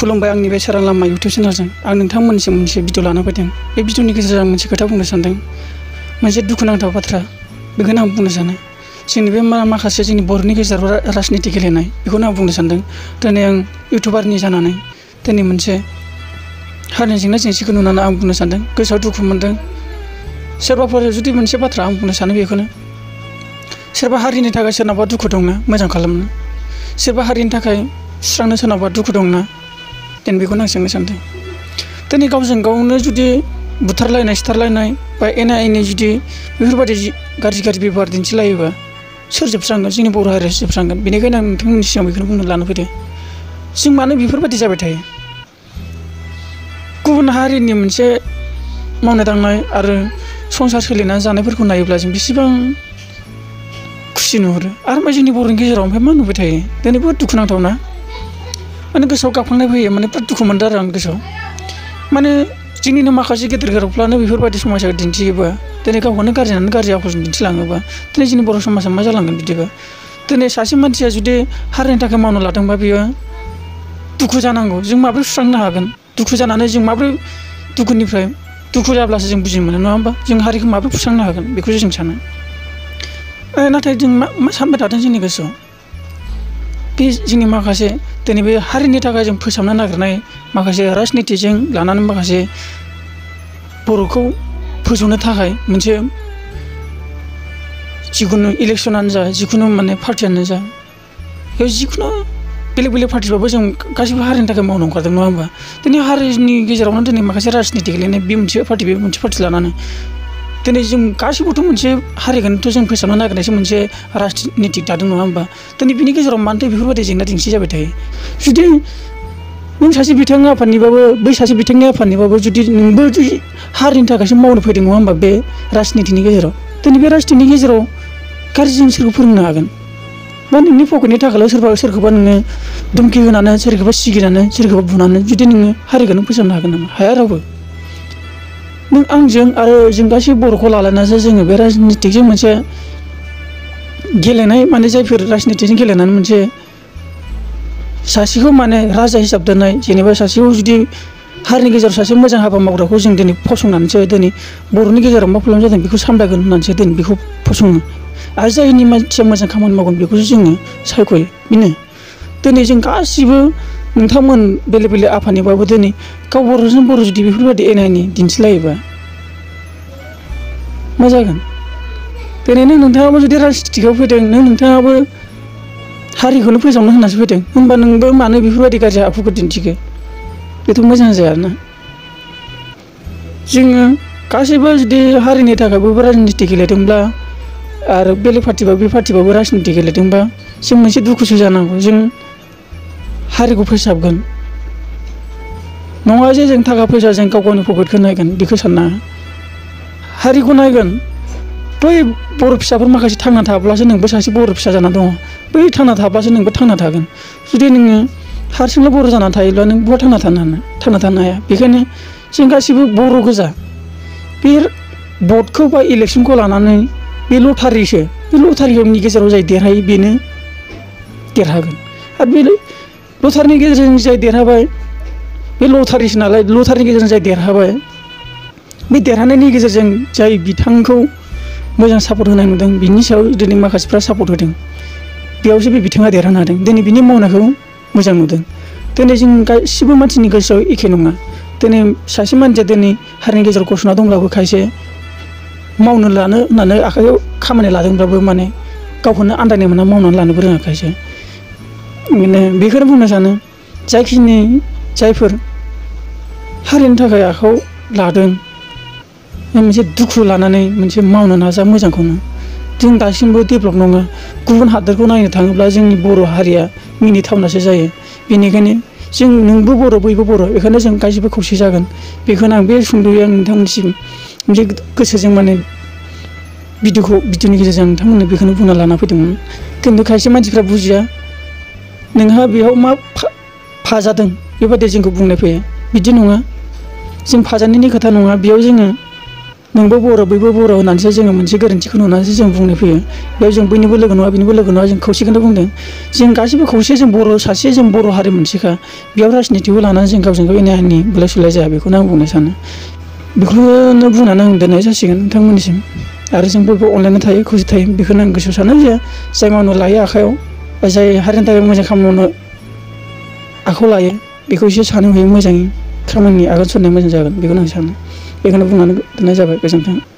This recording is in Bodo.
खुलुमबाय आंनि बे सोरां लामा इउटिउब चेनेलजों आं नोंथांमोननिसिम मोनसे भिडिअ लाना फैदों। बे भिडिअनि गेजेरजों आं मोनसे खोथा बुंनो सानदों, मोनसे दुखुनांथाव बाथ्रा। बेखौनो आं बुंनो सानो, जोंनि बे माखासे जोंनि बर'नि गेजेराव राजनिति गेलेनाय, बेखौनो आं बुंनो सानदों। दिनै आं इउटिउबारनि जानानै दिनै मोनसे हारिनि जेंना जेंसिखौ नुनानै आं बुंनो सानदों, गोसोआव दुखु मोनदों। सोरबाफोर जुदि मोनसे बाथ्रा आं बुंनो सानो बेखौनो, सोरबा हारिनि थाखाय सोरनावबा दुखु दंना मोजां खालामनो, सोरबा हारिनि थाखाय सुस्रांनो सोरनावबा दुखु दंना, दिनै बेखौनो आं सोंनो सानदों। दिनै गावजों गावनो जुदि बुथारलायनाय सिथारलायनाय बा एना एनि जुदि बेफोरबायदि गाज्रि बेबहार दिन्थिलायोबा सोर जोबस्रांगोन? जोंनि बर' हारिया जोबस्रांगोन। बेनिखायनो आं नोंथांमोननि सिगाङाव बेखौनो बुंनो लाना फैदों, जों मानो बेफोरबायदि जाबाय थायो? गुबुन हारिनि मोनसे मावनाय दांनाय आरो संसार सोलिनानै जानायफोरखौ नायोब्ला जों बेसेबां खुसि नुहुरो, आरो जोंनि बर'नि गेजेराव ओमफ्राय मा नुबाय थायो? दिनै बहुद दुखुनांथावना, माने गोसोआव गाबखांनाय फैयो, माने बिराद दुखु मोनदों आरो आं गोसोआव। माने जोंनिनो माखासे गेदेर गोलावफ्रानो बेफोरबायदि समाजाव दिन्थियोबा, दिनै गावखौनो गाज्रि आखुजों दिन्थिलाङोबा, दिनै जोंनि बर' समाजा मा जालांगोन बिदिबा? दिनै सासे मानसिया जुदि हारिनि थाखाय मावनो लादोंबा बियो दुखु जानांगौ। जों माबोरै सुस्रांनो हागोन? दुखु जानानै जों माबोरै दुखु जाब्लासो जों बुजि मोनो, नङा होमबा? जों हारिखौ माबोरै फोस्रांनो हागोन बेखौसो जों सानो। नाथाय जों मा सानबाय थादों जोंनि गोसोआव? बे जोंनि माखासे दिनै बे हारिनि थाखाय जों फोसाबनो नागिरनाय माखासे राजनितिजों लानानै माखासे बर'खौ फोजौनो थाखाय मोनसे जिखुनु इलेक्सनानो जा, जिखुनु माने पार्टियानो जा, बेयाव जिखुनु बेलेग पार्टिबाबो जों गासैबो हारिनि थाखाय मावनो ओंखारदों, नङा होमबा? दिनै हारिनि गेजेरावनो दिनै माखासे राजनिति गेलेनाय, बे मोनसे पार्टि लानानै दिनै जों गासैबोथ' मोनसे हारिखौनोथ' जों फोसाबनो नागिरनायसो मोनसे राजनिति दादों, नङा होमबा? दिनै बिनि गेजेराव मानोथो बेफोरबायदि जेंना जेंसि जाबाय थायो? जुदि नों सासे बिथांनि आफादनिबाबो, बै सासे बिथांनि आफादनिबाबो जुदि नोंबो जुदि हारिनि थाखायसो मावनो फैदों, नङा होमबा? बे राजनितिनि गेजेराव दिनै बे राजनितिनि गेजेराव गाज्रिजों सोरखौ फोरोंनो हागोन? बा नोंनि पकेटनि थाखायल' सोरखौबा नोङो धुमखि होनानै, सोरखौबा सिगिनानै, सोरखौबा बुनानै जुदि नोङो हारिखौ नों फोसाबनो हागोन नामा? हाया रावबो। नों आंजों आरो जों गासै बर'खौ लालायनासो जोङो बे राजनितिजों मोनसे गेलेनाय, माने जायफोर राजनितिजों गेलेनानै मोनसे सासेखौ माने राजा हिसाब दोननाय, जेनेबा सासेखौ जुदि हारिनि गेजेराव सासे मोजां हाबा मावग्राखौ जों दिनै फसंनानैसो दिनै बर'नि गेजेराव मा प्रब्लेम जादों बेखौ सामलायगोन होननानैसो दिनै बेखौ फसङो, आरो जायनि मानसिया मोजां खामानि मावगोन बेखौसो जोङो सायख'यो। बेनो दिनै जों गासिबो नोंथांमोन बेलेग आफादनिबाबो दिनै गाव बर'जों बर' जुदि बेफोरबायदि एना एनि दिन्थिलायोबा मा जागोन? दिनै नोंथाङाबो जुदि राजनितिआव फैदों, नोंथाङाबो हारिखौनो फोसाबनो होननासो फैदों, होमबा नोंबो मानो बेफोरबायदि गाज्रि आखुखौ दिन्थिखो? बेथ' मोजां जाया ना। जोङो गासैबो जुदि हारिनि थाखायबो राजनिति गेलेदोंब्ला, आरो बेलेग पार्टिबाबो राजनिति गेलेदोंबा, जों मोनसे दुखुसो जानांगौ। जों हारिखौ फोसाबगोन, नङा जे जों थाखा फैसाजों गाव गावनि पकेटखौ नायगोन बेखौ साननाङा। हारिखौ नायगोन। बै बर' फिसाफोर माखासे थांना थाब्लासो नोंबो सासे बर' फिसा जाना दङ, बै थांना थाब्लासो नोंबो थांना थागोन। जुदि नोङो हारसिंल' बर' जानानै थायोब्ला नों बहा थांना थानो हाया। बेखायनो जों गासिबो बर' गोजा। बे भटखौ बा इलेक्सनखौ लानानै बे लटारिसो, बे लटारिनि गेजेराव जाय देरहायो बेनो देरहागोन। आरो बे लटारिनि गेजेरजों जाय देरहाबाय, बे लटारिसो नालाय, लटारिनि गेजेरजों जाय देरहाबाय, बे देरहानायनि गेजेरजों जाय बिथांखौ मोजां सापर्ट होनाय नुदों, बिनि सायाव दिनै माखासेफ्रा सापर्ट होदों, बेयावसो बे बिथाङा देरहानो हादों। दिनै बिनि मावनायखौ मोजां नुदों। दिनै जों गासिबो मानसिनि गोसोआव एखे नङा। दिनै सासे मानसिया दिनै हारिनि गेजेराव गसंना दंब्लाबो खायसे मावनो लानो होननानै आखाइयाव खामानि लादोंब्लाबो माने गावखौनो आन्दायनाय मोना, मावनानै लानोबो रोङाखायसो। बेखौनो बुंनो सानो, जायफोर हारिनि थाखाय आखाइयाव लादों, मोनसे दुखु लानानै मोनसे मावनो नाजा मोजांखौनो। जों दासिमबो डेभेलप नङा। गुबुन हादोरखौ नायनो थाङोब्ला जोंनि बर' हारिया मिनिथावनासो जायो। बेनिखायनो जों नोंबो बर' बयबो बर', बेखायनो जों गासिबो खौसे जागोन। बेखौनो आं बे सुंद'यै नोंथांमोननिसिम मोनसे गोसोजों माने भिडिअनि गेजेरजों नोंथांमोननो बेखौनो बुंना लाना फैदोंमोन। खिन्थु खायसे मानसिफ्रा बुजिया, नोंहा बेयाव मा फाजादों बेबायदि जोंखौ बुंनाय फैयो। बिदि नङा, जों फाजानायनि खोथा नङा। बेयाव जोङो नोंबो बर' बैबो बर' होननानैसो जोङो मोनसे गोरोन्थिखौ नुनानैसो जों बुंनो फैयो। बेयाव जों बैनिबो लोगो नङा बेनिबो लोगो नङा, जों खौसेखौनो बुंदों। जों गासिबो खौसे, जों बर' सासे, जों बर' हारि मोनसेखा। बेयाव राजनितिखौ लानानै जों गावजों गाव एना एनि बुलाय सुलाय जाया, बेखौनो आं बुंनो सानो। बेखौनो बुंनानै आं दोननाय जासिगोन नोंथांमोननिसिम। आरो जों बयबो अनलायना थायो, खौसे थायो, बेखौनो आं गोसोआव सानो जे जाय मावनो लायो आखायाव, जाय हारिनि थाखाय मोजां खामानि मावनो आखायाव लायो, बेखौ एसे सानै हयै मोजाङै खामानि आगान सुरनाया मोजां जागोन, बेखौनो आं सानो। बेखौनो बुंनानै दोननाय जाबाय। गोजोन्थों।